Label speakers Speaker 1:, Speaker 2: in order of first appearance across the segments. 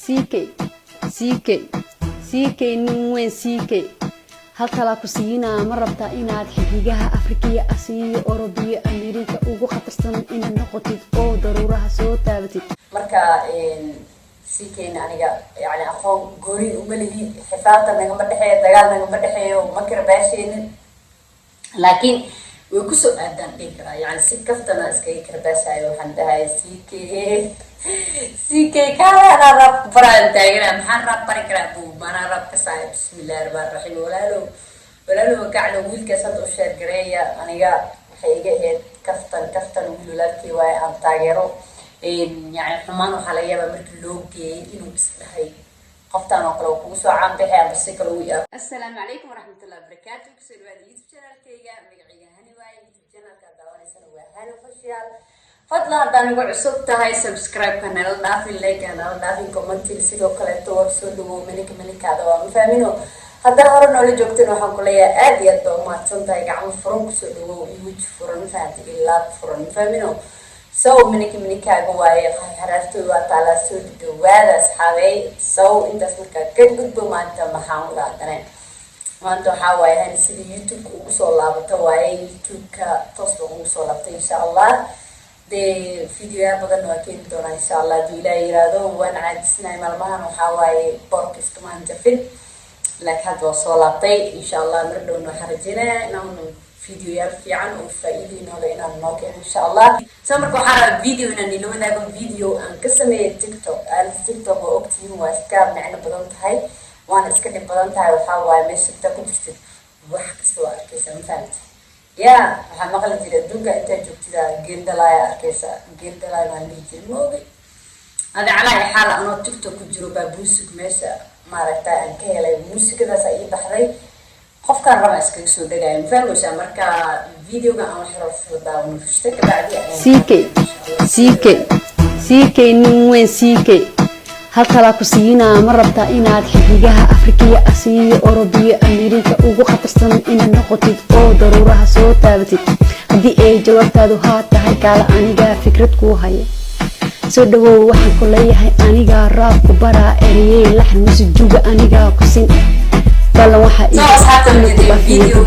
Speaker 1: CK nin weyn CK halkala ku siinaa ma rabtaa inaad xidigaha Afrikiya Aasiya Orobiya Ameerika ugu khatarsan inaad noqotid oo daruuraha soo taabatid
Speaker 2: marka CK aniga yani aqoon goori uma lihi xifaata naga madhaxay dagaal naga madhaxay ma kira baasheen laakiin way ku soo aadaan dhigara yani si kaftana iska karbaasayo waxaan dhahay CK kala rab baraan taageera maxaan rab bari karaa buu mana rab ka saay bismillaahir rahmaanir rahiim walaalo gaclo wiilkaas hadda u sheer gareeya aniga waxay iga ahayd kaftan wiilaalkii way aan taageero يعني حمان وحاليا بمرك لوجي إنه بسلاحي قفتان وقلو كوسو عم بحيا بسيكل ويا. السلام عليكم ورحمة الله وبركاته. كسر بعد يوتيوب channel كيجا مقعية هني واي يوتيوب channel كدواني سنوات هلا فشيال. فضلا هذا نقول عصبت هاي سبسكرايب كنال دافين لايك كنال دافين كومنت تلسيقو كلاتو وصلوا منك هذا ومفهمينه. هذا هرنا اللي جبتنا وحن كلية أدية دوما تنتهي عم فرنك سلوا يوج فرن فاتي إلا فرن فهمينه. منك جواي حررت وطالع سود دوّادة أصحابي أنت اسمك كنت بما أنت محاول هذا ما أنت حاوي هنسيب يوتيوب وصلنا بتواي يوتيوب كتصلوا وصلنا إن شاء الله ده فيديو بدنا نكين دونا إن شاء الله دولا يرادو وأنا عاد سناي مالمهن وحاوي باركس كمان جفن لك هاد وصلنا إن شاء الله نردو نحرجنا نعمل فيديو يرفع عنه وفائدين هذا النوك إن شاء الله. سامركو حارة فيديو إن نلوم ذاك فيديو عن قسم التيك توك. التيك توك وقتي هو أسكاب معنا بدنت هاي وأنا أسكت بدنت هاي وحاول مش تكون تشتري واحد سؤال كيسة مثلت. يا محمد قال لي الدنيا أنت جبت ذا جيل دلايا كيسة جيل دلايا ما نيجي الموضوع. هذا على حال أنا التيك توك جروبا بوسك ماشى ما رحت أن كهلا موسيقى كذا سعيد بحري. قف كان رمى اسكيك سو دقايم فهموش مركا فيديو كان عم حرف داون فشتك بعدين CK nin weyn CK halkala ku siinaa ma rabtaa inaad xidigaha Afrikiya Aasiya Orobiya Ameerika ugu khatarsan inaad noqotid oo daruuraha soo taabatid hadii ay jawaabtaadu haa tahay kala aniga fikrad ku haya soo dhawow waxaan ku leeyahay aniga raab ku bara eriyay laxan musijuga aniga ku sin والله واحد فيديو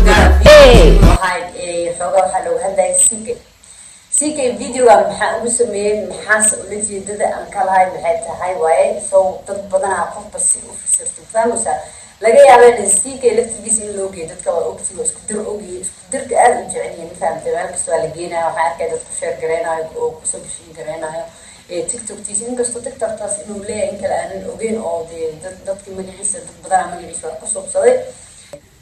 Speaker 2: حوجا حلو هذا سيك فيديو محاول سميه محاس ولدي ده أنكال هاي بحياتها هاي واي سو تطبقنا عقب بس وفسرت فاهموسا لقي على السيك لفت بيسين لوجي تتكوى أوكتي وسكدر أوجي سكدر كأل إنجعني مثلا تمام كسوة لقينا وحاجة كده تكشر جرينا وكسو بشين جرينا تيك توك تيسين قصة تيك توك تاس إنه ليه إنك لأن الأوجين أو ضد كمان يحس ضد بدنا ما يعيش ولا قصة بصدق.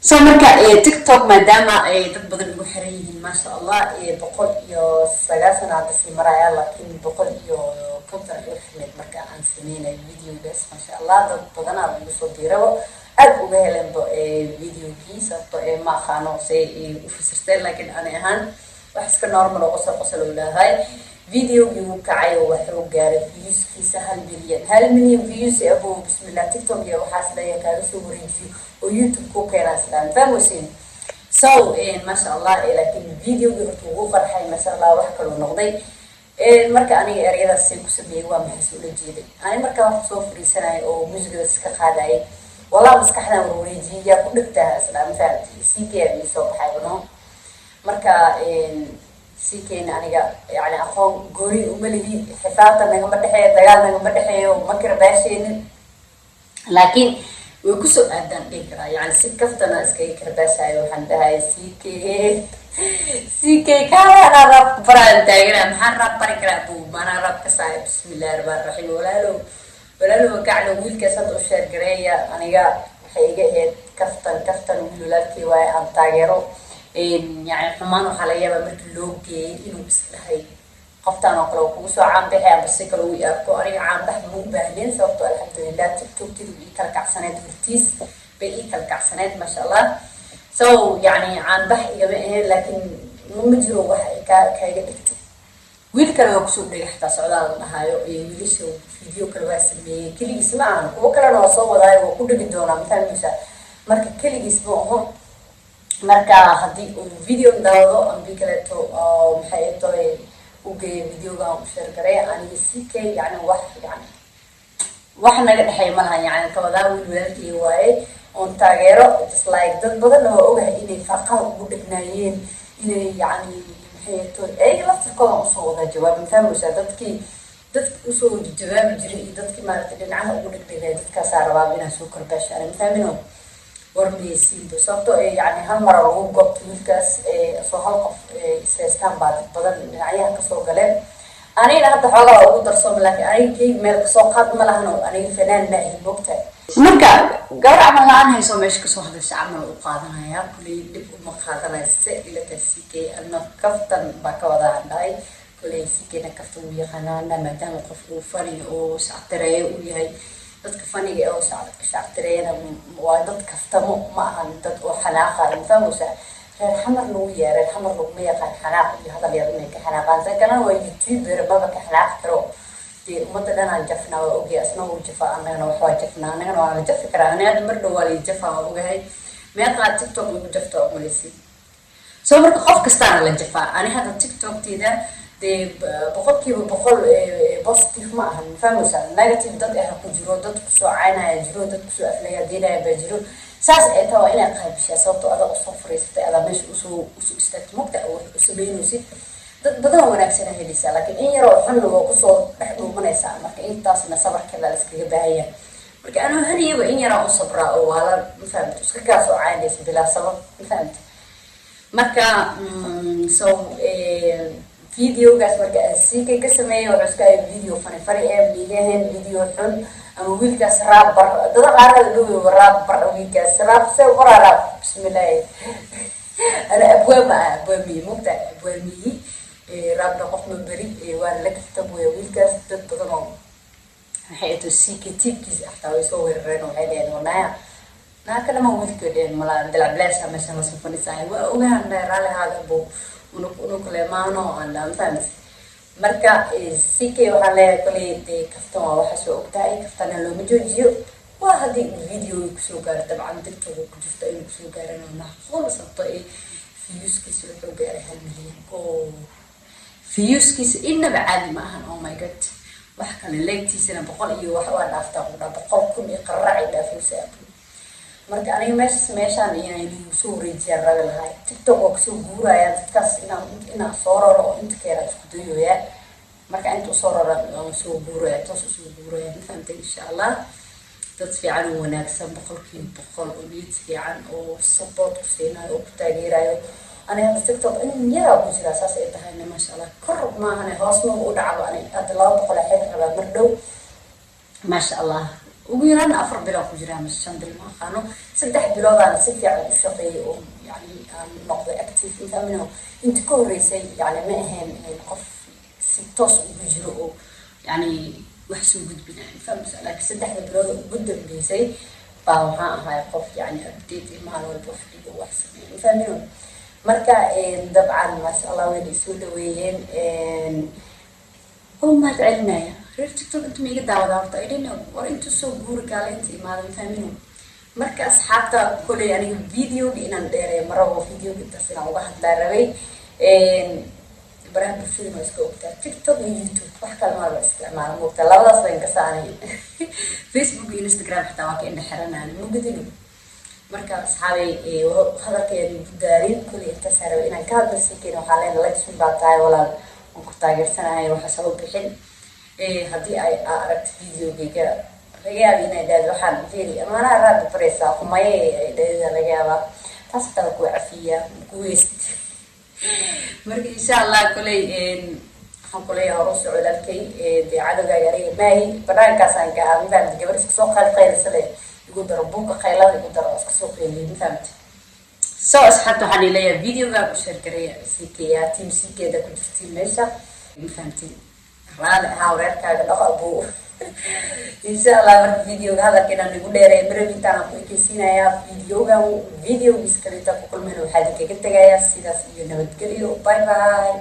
Speaker 2: سامرك تيك توك ما دام ضد بدنا المحرين ما شاء الله بقول يو سجاسنا بس المرايا لكن بقول يو كنتر يحمد مركا عن سنين الفيديو بس ما شاء الله ضد بدنا بصديره أبو بهلم فيديو كيس ما خانوا شيء وفسرت لكن أنا هان وحس كنورمال وقصة ولا هاي فيديو يوكعي وحو جاري فيوز كيسة هل مليون فيوز أبو بسم الله تيك توك يا وحاسة يا كارثة وريفيو ويوتيوب كوكينا سلام فموسين ما شاء الله لكن فيديو يرتوه فرحي ما شاء الله وحكى له نقضي مركا أنا أريد السيكو سبيه ومحسول جيدي أنا مركا واحد صوفري سنة أو موسيقى سكا خادعي والله مسكحنا وروريجي يا كلتها سلام فهمتي سيكي اللي صوب حيوانهم مركا CK aniga yani aqoon goori uma lihi xifaata naga madhaxay dagaal naga madhaxay ma kira baasheen laakiin way ku soo aadaan dhigara yani si kaftana iska karbaasayo waxaan dhahay CK kala rab baraan taageera maxaan rab bari karaa buu mana rab ka saay bismillaahir rahmaanir rahiim walaalo gaclo wiilkaas hadda u sheer gareeya aniga waxay iga ahayd kaftan wiilaalkii way aan taageero يعني حمان وحاليا بمرك لوجي إنه بسلاحي قفتان وقلو كوسو عم بحيا بسيكل ويا كوري عم بحمو بهلين صوتو الحمد لله تيك توك تدو إيكال كعسنات ورتيس بإيكال كعسنات ما شاء الله يعني عم بحي جميعه لكن ممجرو وحي كايجتك ويل كانوا يقصون لي حتى سعودان هايو ويلشوا فيديو كانوا يسميه كل يسمعهم وكانوا وصوا ذا وكل بدونا مثلا موسى مرك كل يسمعهم marka hadii uu video daawado ambi kaleeto maxay tahay ugu videoga u share garay aniga CK yani wax yani wax naga dhexeey malaha yani kawadaa wiil walaalkii waaye oon taageero just like dad badan oo ogahay inay farqada ugu dhegnaayeen inay yani maxay toon ayaga laftirkooda usoo wada jawaab mafahmaysaa dadkii usoo jawaabi jiray iyo dadkii maaragtay dhinacaha ugu dhegdhegay dadkaasaa rabaa inaa soo korbaashaan mafahmino warmeysiinba sababtoo yani hal mara lagu goobto wiilkaas soo hal qof iseystaan baa dad badan dhinacyaha kasoo galeen anigana hadda xoogaa ugu darsoomo laakiin aniga keyg meel kasoo qaad ma lahan oo aniga fanaan ma ahi moogtahay marka gabar camal la-aan hayso meesha kasoo hadasha camal u qaadanaya kuley dhib uma qaadanaya se ilata sikey ana kaftan baa ka wada hadhaay kuley sikeyna kaftan u yaqaanaana maadaama qof uu fani oo shactireeyo uu yahay dadka faniga oo shactireeyana waa dad kaftamo ma ahan dad oo xanaaqayo mafahmaysaa reer xamar lagu yahay reer xamar laguma yaqaan xanaaq iyo hadal yar inay ka xanaaqaan se kalena waa youtuber maba ka xanaaqi karo dee ummadda dhanaan jafnaa waa ogay asna wuu jafaa anagana waxbaa jafnaa anagana waa la jafi karaa ani hadda mar dhow waa la jafaa waa ogahay meeqaa tiktok lagu jafta oo malaysi soo marka qof kastaana la jafaa ani hadda tiktokteeda dee boqolkiiba boqol positive ma ahan mafahmaysaa negative dad ah ku jiro dad kusoo caynaya jiro dad kusoo aflagaadeynaya baa jiro saas ay tahay waa inaad qaybishaa sababtoo adaa usoo fariisatay adaa meesha usoo istaagtay mogta u sameynaysid dad badan oo wanaagsan a helaysaa laakiin in yaroo xunna waa kusoo dhex dhuumanaysaa marka intaasna sabarkeeda la iskaga baahaya marka anuu haniyaba in yaraa u sabraa oo waa la mafahamta iska kaasoo caynaysa bilaa sabab mafahamta marka so videogaas marka sikay ka sameeyay wuxuu iska ahay video fani liigahayn video xun ama wiilkaas raab bar dada qaarada dhowey raab bar wiilkaas raab se bara raab bismillaahi ana abwaamiyi mugta abwaamiyi raabna qof ma beri waana la kaftab weya wiilkaas dad badan oo waxay ato sikay tiibkiisa xataa way soo weerareen waxay dheheen wanaya naakadhama wiilka dheheen malaa dalacbilaasha meesha lasoo fadhiisahay waa ogahan raali haada buu unukale maano aan fahmaysa marka sikay waxaan leeyahay koley dee kaftan waa waxa soo ogtahay kaftana looma joojiyo waa haddii video kusoo gaaro dabcan tiktok ku jirta inuu kusoo gaarana macquul sababto viewskiisa wuxuu gaaray 1 milyan oo viewskiisa inaba caadi ma ahan oh my god wax kale leegtiisana 100 iyo wax waa dhaaftaa ku dhaa 100,000 iyo qaraaci dhaafaysa marka aniga meeshaan inay soo wareejiyaan rabi lahay tiktok oo kasoo guuraya dadkaas inaan soo raro oo inta keera isku dayoya marka inta usoo raro soo guuraya toos usoo guuraya mafahantay insha allah dad fiican oo wanaagsan 100% oo niyad fiican oo support ku siinayo oo ku taageerayo aniga tiktok in yaraa ku jira saas ay tahayna masha allah kor maahane hoosna u dhacdo aniga hadda 200 xeer rabaa mar dhow masha allah ugu yaraan 4 bilood ku jiraan 5 bilood ma aqaano 3 biloodaan si fiican u shaqeeyay oo yani aan noqday active intaamino inta ka horeysay yani ma ahayn qof si toos ugu jiro oo yani wax soo gudbinaya fahmaysa laakiin 3 bilood ugu dambeysay baa waxaan ahay qof yani update maalin walba wax sameeyo fahmino marka dabcan masha allah way soo dhaweeyeen oo ma taclinaya reer tiktok inta miiga daawada horta I don't know war inta soo guuri kaale inta imaadan fahmino marka asxaabta koley aniga videoga inaan dheereeyo marabo videoga intaas inaan uga hadlaa rabay baraha bulshada ma iska ogtaa tiktok iyo youtube wax kale ma la isticmaalo moogtaa labadaas bayn ka saanay facebook iyo instagram xataa waa ka indha xiranaan mugadino marka asxaabay hadalkeeda ugu daarin koley intaas rabay inaan ka hadla sikeen waxaa leena lagsun baa tahay walaal waan ku taageersanahay waxa soo bixin haddii ay aragto videogayga laga yaaba inay dhahdo waxaan fiiri amaanaha raadda baraysaa kumaye ay dhahda laga yaabaa taas hataa ku cafiya ku weyst marka insha allah koley waxaan kuleeyahay hore u soco walaalkay dee cadowgaaga aniga maahi banaankaasaan ka ah mafahamta gabar iska soo qaylqaylisa leh igu daro buuka qaylada igu daro iska soo qayliyo mafahamta so asxaabta waxaan leeyahay videoga ku share gareeya sikaya team sikeeda ku jirtiin meesha mafahamtiin raali ahaa wareerkaaga dhaqo buu insha allah marka videoga hadalkeena nagu dheereeya marabintaan ku ekeysiinayaa videogiis kalenta ku kulmayna waxaa idinkaga tegayaa sidaas iyo nabadgelyo bye bye